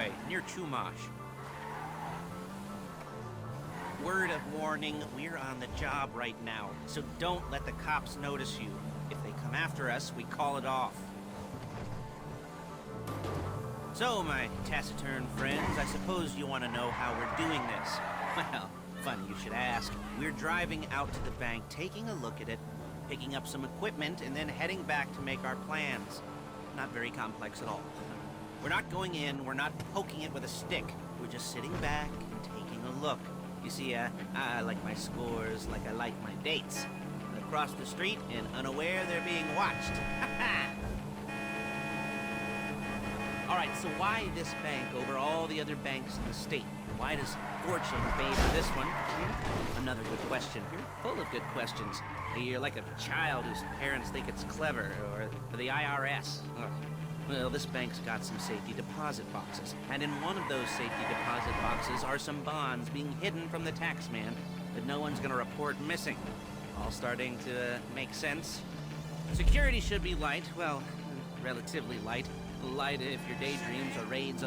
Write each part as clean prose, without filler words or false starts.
Highway, near Chumash. Word of warning, we're on the job right now, so don't let the cops notice you. If they come after us, we call it off. So, my taciturn friends, I suppose you want to know how we're doing this. Well, funny you should ask. We're driving out to the bank, taking a look at it, picking up some equipment, and then heading back to make our plans. Not very complex at all. We're not going in, we're not poking it with a stick. We're just sitting back and taking a look. You see, I like my scores like I like my dates. Across the street and unaware they're being watched. Alright, so why this bank over all the other banks in the state? Why does fortune favor this one? Another good question. You're full of good questions. You're like a child whose parents think it's clever, or the IRS. Ugh. Well, this bank's got some safety deposit boxes, and in one of those safety deposit boxes are some bonds being hidden from the tax man that no one's gonna report missing. All starting to make sense. Security should be light, well, relatively light. Light if your daydreams are raids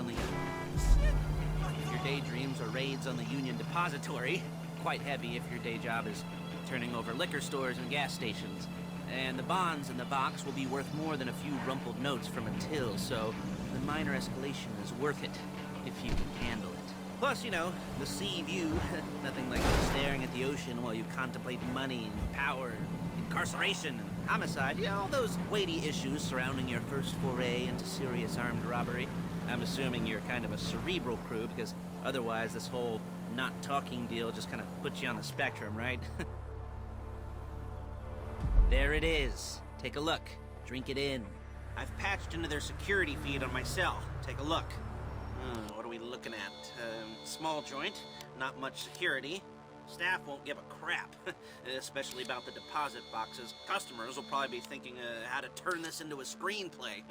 on the Union Depository. Quite heavy if your day job is turning over liquor stores and gas stations. And the bonds in the box will be worth more than a few rumpled notes from a till, so the minor escalation is worth it, if you can handle it. Plus, you know, the sea view, nothing like staring at the ocean while you contemplate money and power, incarceration and homicide, you know, all those weighty issues surrounding your first foray into serious armed robbery. I'm assuming you're kind of a cerebral crew, because otherwise this whole not talking deal just kind of puts you on the spectrum, right? There it is. Take a look. Drink it in. I've patched into their security feed on my cell. Take a look. What are we looking at? Small joint, not much security. Staff won't give a crap, especially about the deposit boxes. Customers will probably be thinking how to turn this into a screenplay.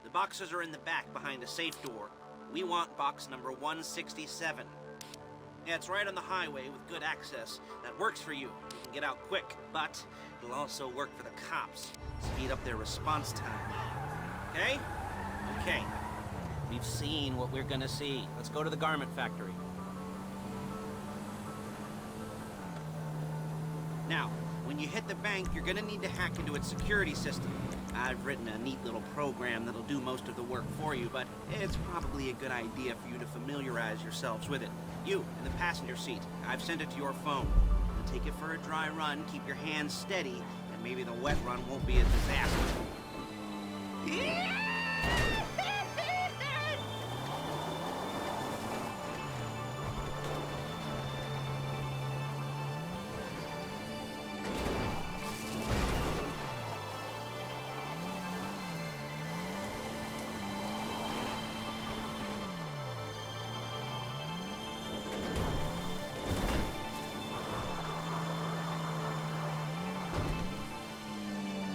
The boxes are in the back behind a safe door. We want box number 167. Yeah, it's right on the highway with good access. That works for you. You can get out quick, but it'll also work for the cops. Speed up their response time. Okay? Okay. We've seen what we're gonna see. Let's go to the garment factory. Now, when you hit the bank, you're gonna need to hack into its security system. I've written a neat little program that'll do most of the work for you, but it's probably a good idea for you to familiarize yourselves with it. You, in the passenger seat, I've sent it to your phone. You'll take it for a dry run, keep your hands steady, and maybe the wet run won't be a disaster.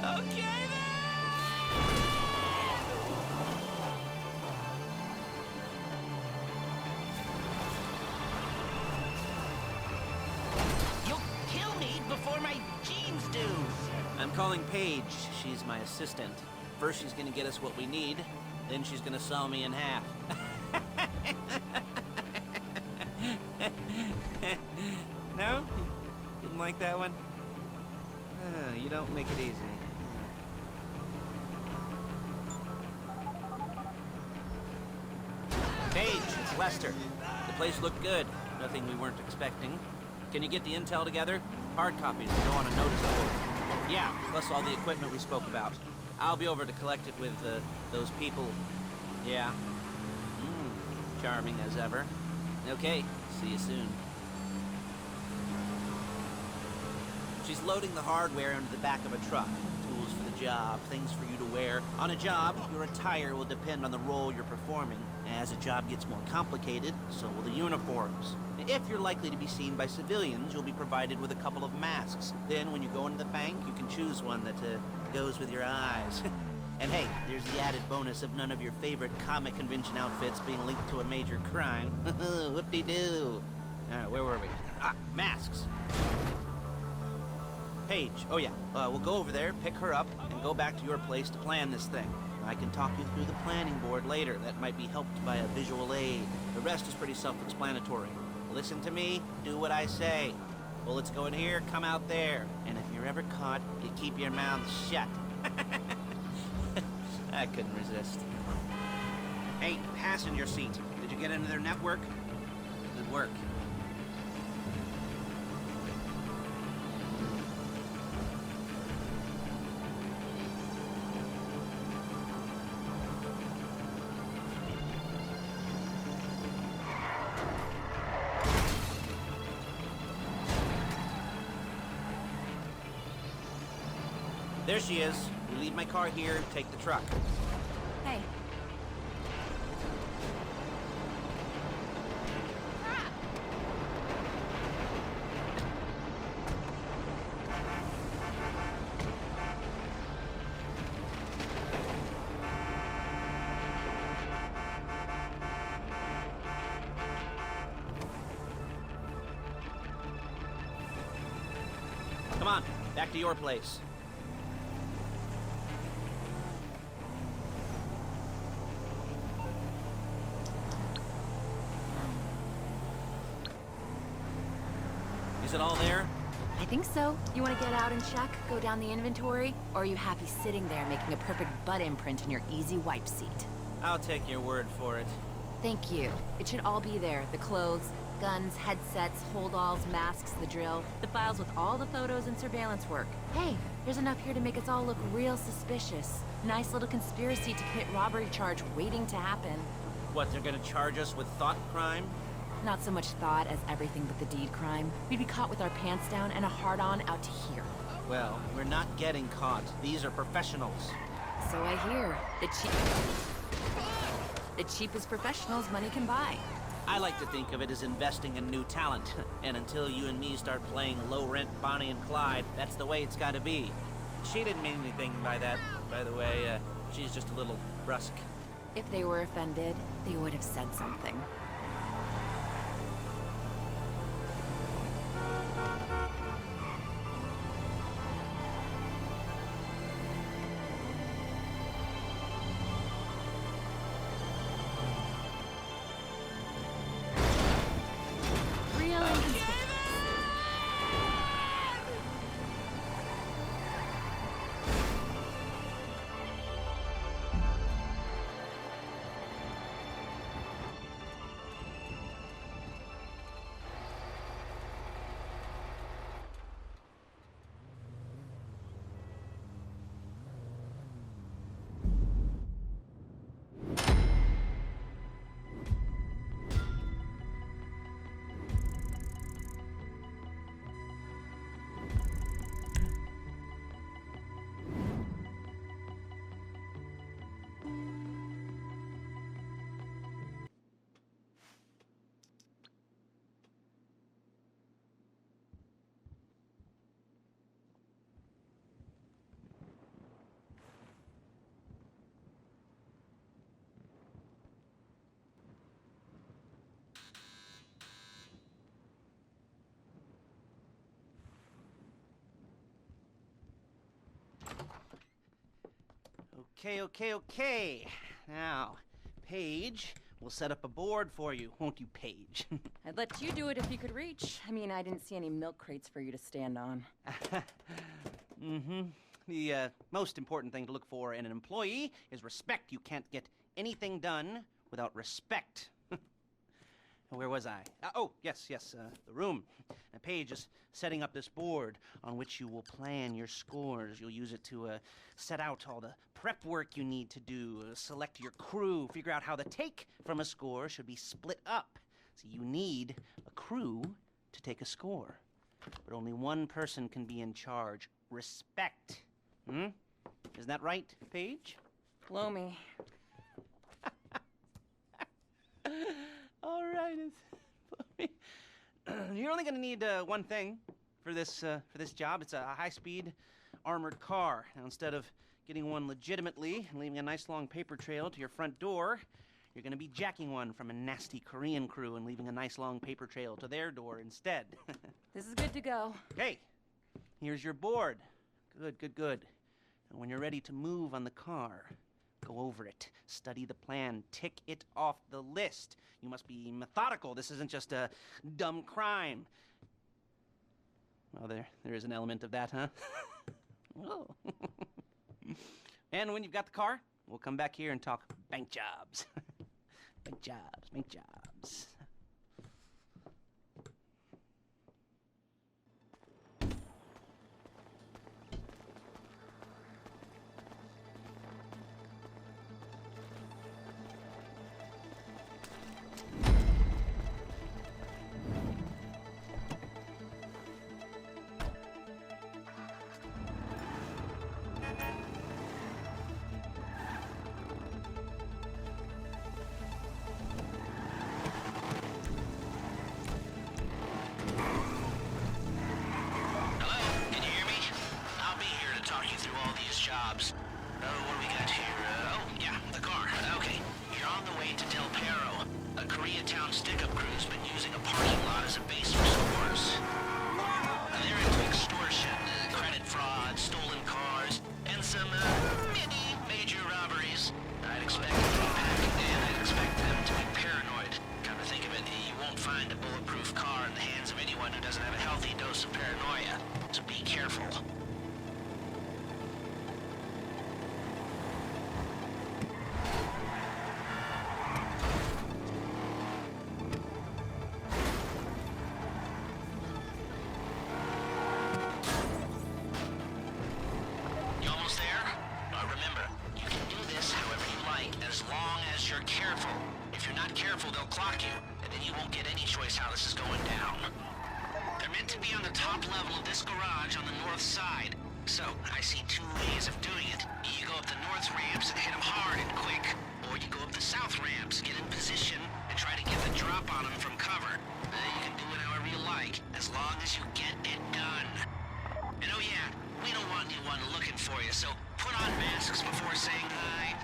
Okay, then! You'll kill me before my jeans do! I'm calling Paige. She's my assistant. First she's gonna get us what we need, then she's gonna saw me in half. No? Didn't like that one? You don't make it easy. Paige, it's Lester. The place looked good. Nothing we weren't expecting. Can you get the intel together? Hard copies will go on a notice board. Yeah, plus all the equipment we spoke about. I'll be over to collect it with those people. Yeah. Charming as ever. Okay, see you soon. She's loading the hardware into the back of a truck. Tools for the job, things for you to wear. On a job, your attire will depend on the role you're performing. As a job gets more complicated, so will the uniforms. If you're likely to be seen by civilians, you'll be provided with a couple of masks. Then, when you go into the bank, you can choose one that goes with your eyes. And hey, there's the added bonus of none of your favorite comic convention outfits being linked to a major crime. Whoop-de-doo. Where were we? Masks. Paige. Oh yeah, we'll go over there, pick her up, and go back to your place to plan this thing. I can talk you through the planning board later. That might be helped by a visual aid. The rest is pretty self-explanatory. Listen to me, do what I say. Bullets go in here, come out there. And if you're ever caught, you keep your mouth shut. I couldn't resist. Hey, passenger seat. Did you get into their network? Good work. There she is. You leave my car here, take the truck. Hey. Come on, back to your place. Is it all there? I think so. You want to get out and check? Go down the inventory? Or are you happy sitting there making a perfect butt imprint in your easy wipe seat? I'll take your word for it. Thank you. It should all be there. The clothes, guns, headsets, holdalls, masks, the drill, the files with all the photos and surveillance work. Hey, there's enough here to make us all look real suspicious. Nice little conspiracy to commit robbery charge waiting to happen. What, they're gonna charge us with thought crime? Not so much thought as everything but the deed crime. We'd be caught with our pants down and a hard-on out to here. Well, we're not getting caught. These are professionals. So I hear. The cheapest professionals money can buy. I like to think of it as investing in new talent. And until you and me start playing low-rent Bonnie and Clyde, that's the way it's gotta be. She didn't mean anything by that, by the way. She's just a little brusque. If they were offended, they would have said something. Okay. Now, Paige, we'll set up a board for you, won't you, Paige? I'd let you do it if you could reach. I mean, I didn't see any milk crates for you to stand on. The most important thing to look for in an employee is respect. You can't get anything done without respect. Where was I? Yes, the room. And Paige is setting up this board on which you will plan your scores. You'll use it to set out all the prep work you need to do, select your crew, figure out how the take from a score should be split up. So you need a crew to take a score. But only one person can be in charge. Respect. Isn't that right, Paige? Blow me. All right, you're only going to need one thing for this job. It's a high-speed armored car. Now, instead of getting one legitimately and leaving a nice long paper trail to your front door, you're going to be jacking one from a nasty Korean crew and leaving a nice long paper trail to their door instead. This is good to go. Okay, here's your board. Good. And when you're ready to move on the car, Go over it, study the plan, tick it off the list. You must be methodical. This isn't just a dumb crime. Well, there is an element of that, huh? Oh. And when you've got the car, we'll come back here and talk bank jobs. Bank jobs, bank jobs. Jobs. Oh, what do we got here? Oh, yeah, the car. Okay, you're on the way to Del Perro. A Koreatown stick-up crew's been using a parking lot as a base for stores. They're into extortion, credit fraud, stolen cars, and some, major robberies. I'd expect them to be packing in. I'd expect them to be paranoid. Come to think of it, you won't find a bulletproof car in the hands of anyone who doesn't have a healthy dose of paranoia. So be careful. They'll clock you, and then you won't get any choice how this is going down. They're meant to be on the top level of this garage on the north side. So, I see two ways of doing it. You go up the north ramps and hit them hard and quick, or you go up the south ramps, get in position, and try to get the drop on them from cover. You can do it however you like, as long as you get it done. And oh yeah, we don't want anyone looking for you, so put on masks before saying hi.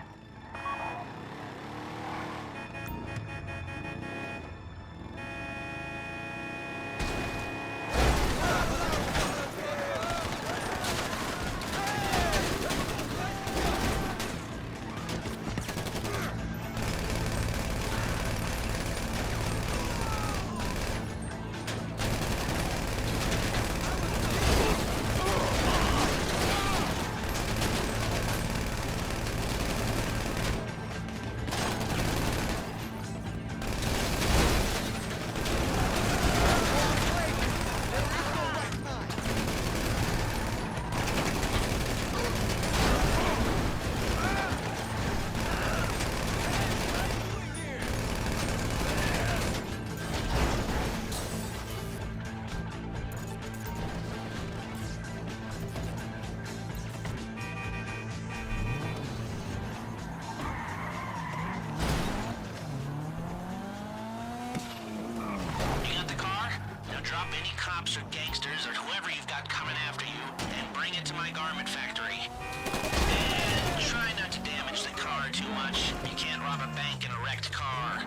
Or gangsters or whoever you've got coming after you and bring it to my garment factory. And try not to damage the car too much. You can't rob a bank in a wrecked car.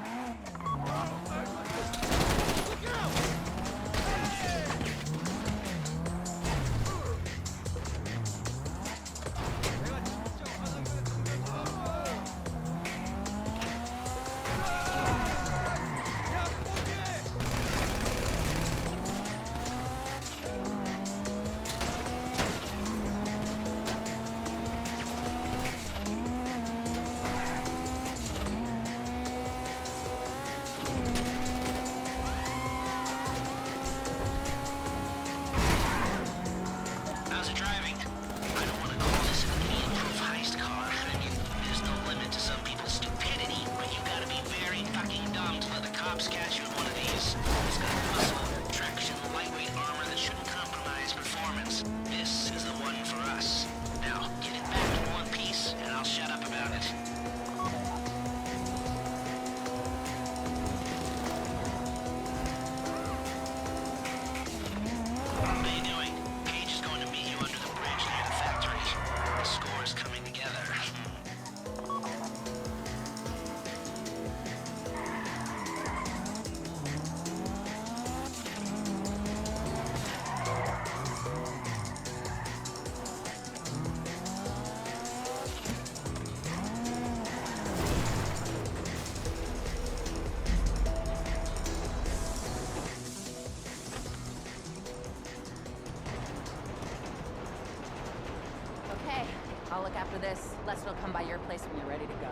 I'll look after this. Lester will come by your place when you're ready to go.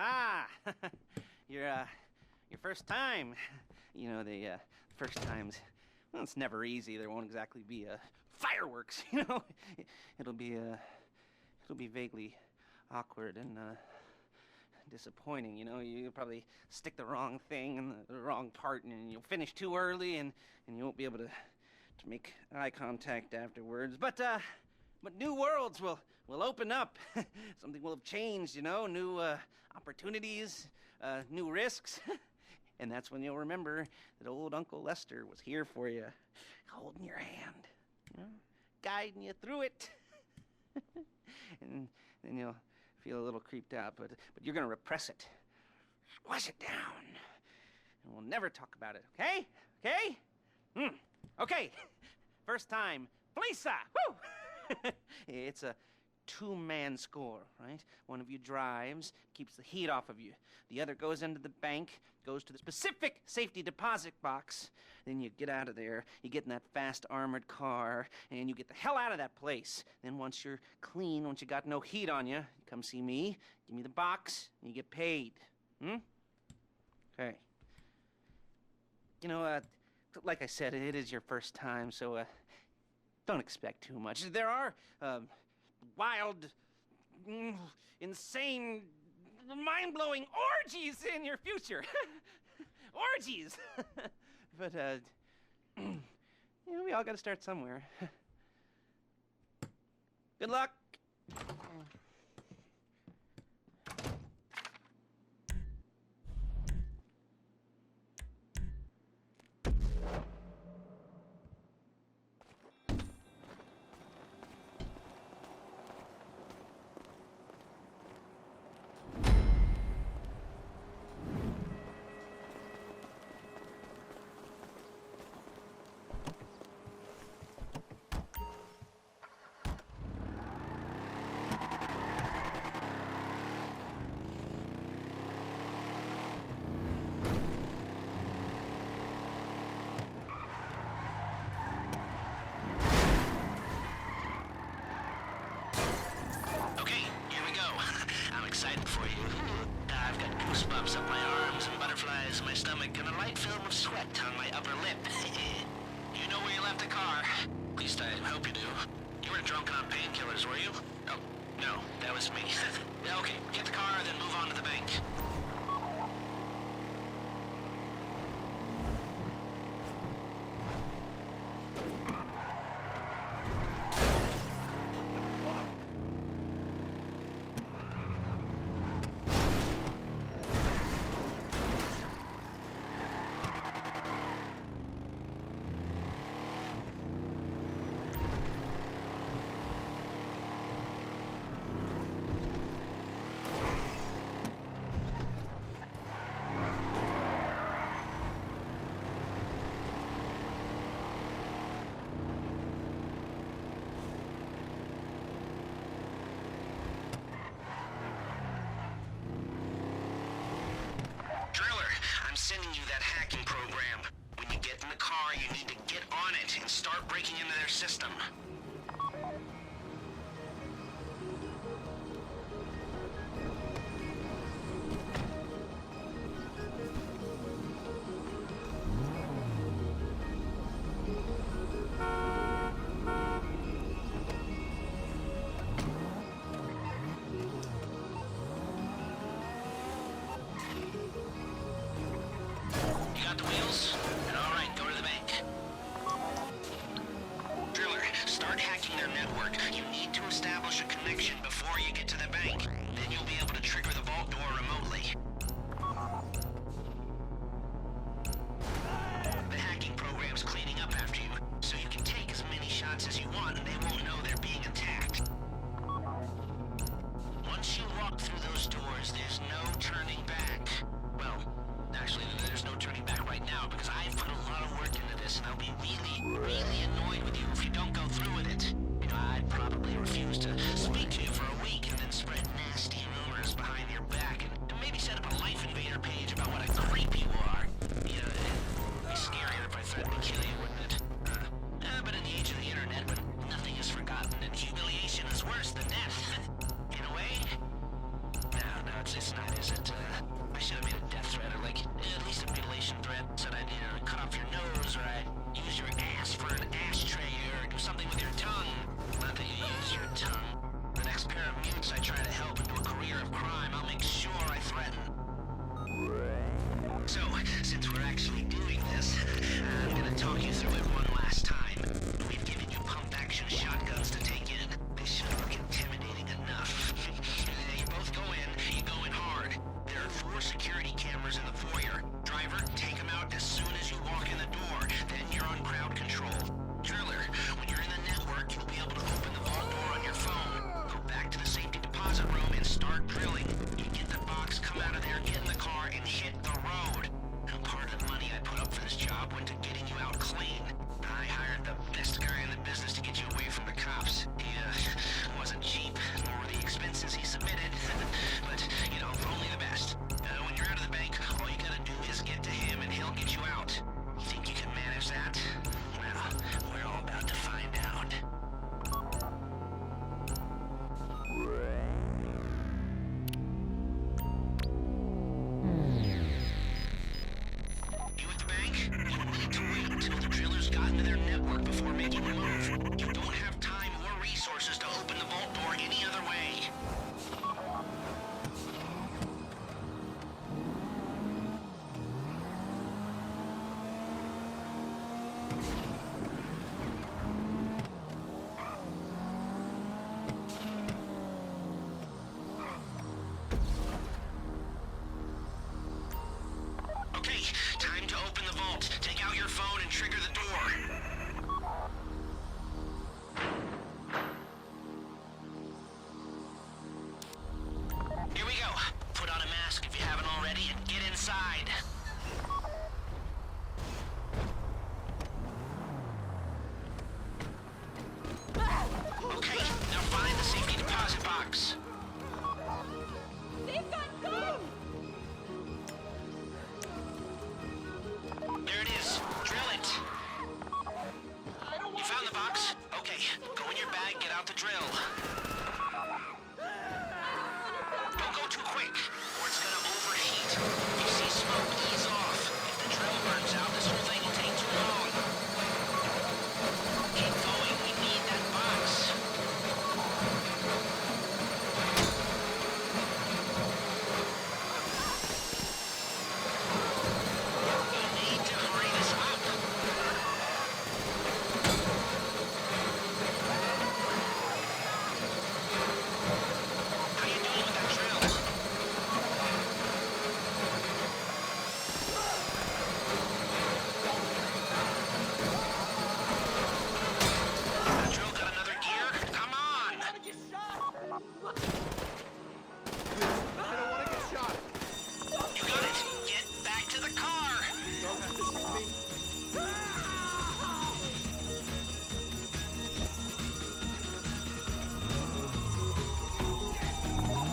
Ah, your first time. You know, the first times, well, it's never easy. There won't exactly be fireworks, you know. It'll be vaguely awkward and disappointing, you know. You'll probably stick the wrong thing in the wrong part, and you'll finish too early, and you won't be able to make eye contact afterwards. But new worlds will open up. Something will have changed, you know. New opportunities, new risks. And that's when you'll remember that old Uncle Lester was here for you, holding your hand, you know, guiding you through it. And then you'll feel a little creeped out, but you're gonna repress it, squash it down, and we'll never talk about it. Okay? Okay? Okay. First time, Fleeca. Woo! It's a two-man score, right? One of you drives, keeps the heat off of you. The other goes into the bank, goes to the specific safety deposit box. Then you get out of there, you get in that fast armored car, and you get the hell out of that place. Then once you're clean, once you got no heat on you, you come see me, give me the box, and you get paid. Okay. You know, like I said, it is your first time, so don't expect too much. There are wild, insane, mind-blowing orgies in your future. Orgies! But, you know, we all gotta start somewhere. Good luck! Excited for you. I've got goosebumps up my arms and butterflies in my stomach and a light film of sweat on my upper lip. You know where you left the car? At least I hope you do. You weren't drunk on painkillers, were you? Oh, no, that was me. Okay, get the car, then move on to the bank. Sending you that hacking program. When you get in the car, you need to get on it and start breaking into their system. Got the wheels? All right, go to the bank. Driller, start hacking their network. You need to establish a connection before you get to the bank. Then you'll be able to trigger the vault door remotely. actually doing this, I'm gonna talk you through it one last time. We've given you pump-action shotguns to take in. They should look intimidating enough. You both go in, you go in hard. There are 4 security cameras in the foyer. Driver, take them out as soon as you walk in the door. Then you're on crowd control. Driller, when you're in the network, you'll be able to open the vault door on your phone. Go back to the safety deposit room and start drilling. You get the box, come out of there, get in the car, and hit the road. Now, part of the money I put up for this job went to getting you out clean. I hired the best guy in the business to get you away from the cops. He wasn't cheap, nor were the expenses he submitted. But, you know, only the best. When you're out of the bank, all you gotta do is get to him and he'll get you out. You think you can manage that? Well, we're all about to find out. You at the bank? You need to wait until the drillers got into their network before making a move. You don't have time or resources to open the vault door any other way. Okay, time to open the vault. Take out your phone and trigger the door. Here we go. Put on a mask if you haven't already and get inside. Okay, now find the safety deposit box. They've got guns! There it is. Drill it. You found the box? Okay, go in your bag, get out the drill. Don't go too quick, or it's gonna overheat. If you see smoke, ease off. If the drill burns out, this whole thing will take too long. Keep going, we need that box. You need to hurry this up. How you doing with that drill? That drill got another gear? Come on! I don't want to get shot. You got it! Get back to the car! Don't have to shoot me.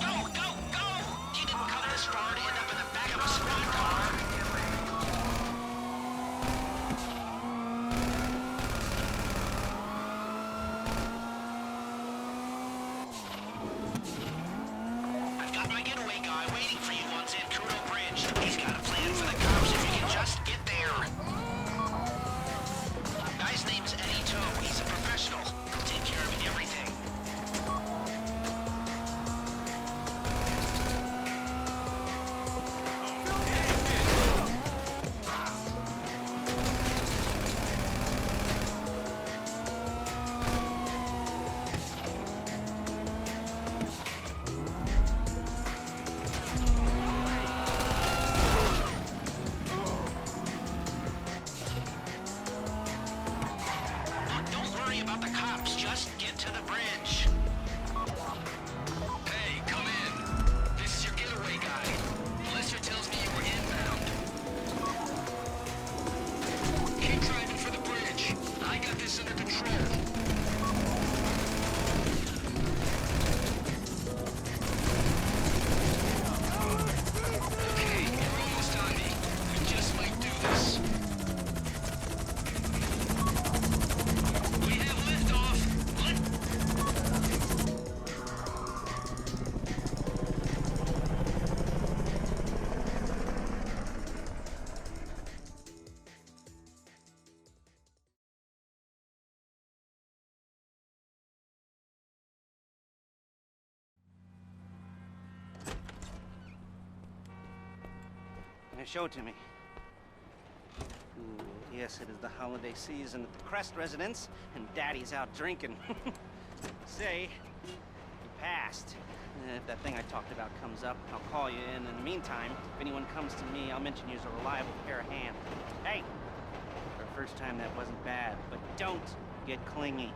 Go, go, go! You didn't come this far to end up in the back of a squad car. I've got my getaway guy waiting for you on Zancudo Bridge. He's got a plan for the cops if you can just get there. Guy's name's Eddie Toe. He's a professional. He'll take care of everything. Look, don't worry about the cops. Just get to the bridge. Hey, come in. This is your getaway guy. Lester tells me you were inbound. Keep driving for the bridge. I got this under control. Okay, you're almost on me. We just might do this. We have liftoff. What? Now show it to me. Ooh, yes, it is the holiday season at the Crest residence, and Daddy's out drinking. Say, you passed. If that thing I talked about comes up, I'll call you in. In the meantime, if anyone comes to me, I'll mention you as a reliable pair of hands. Hey, for a first time, that wasn't bad, but don't get clingy.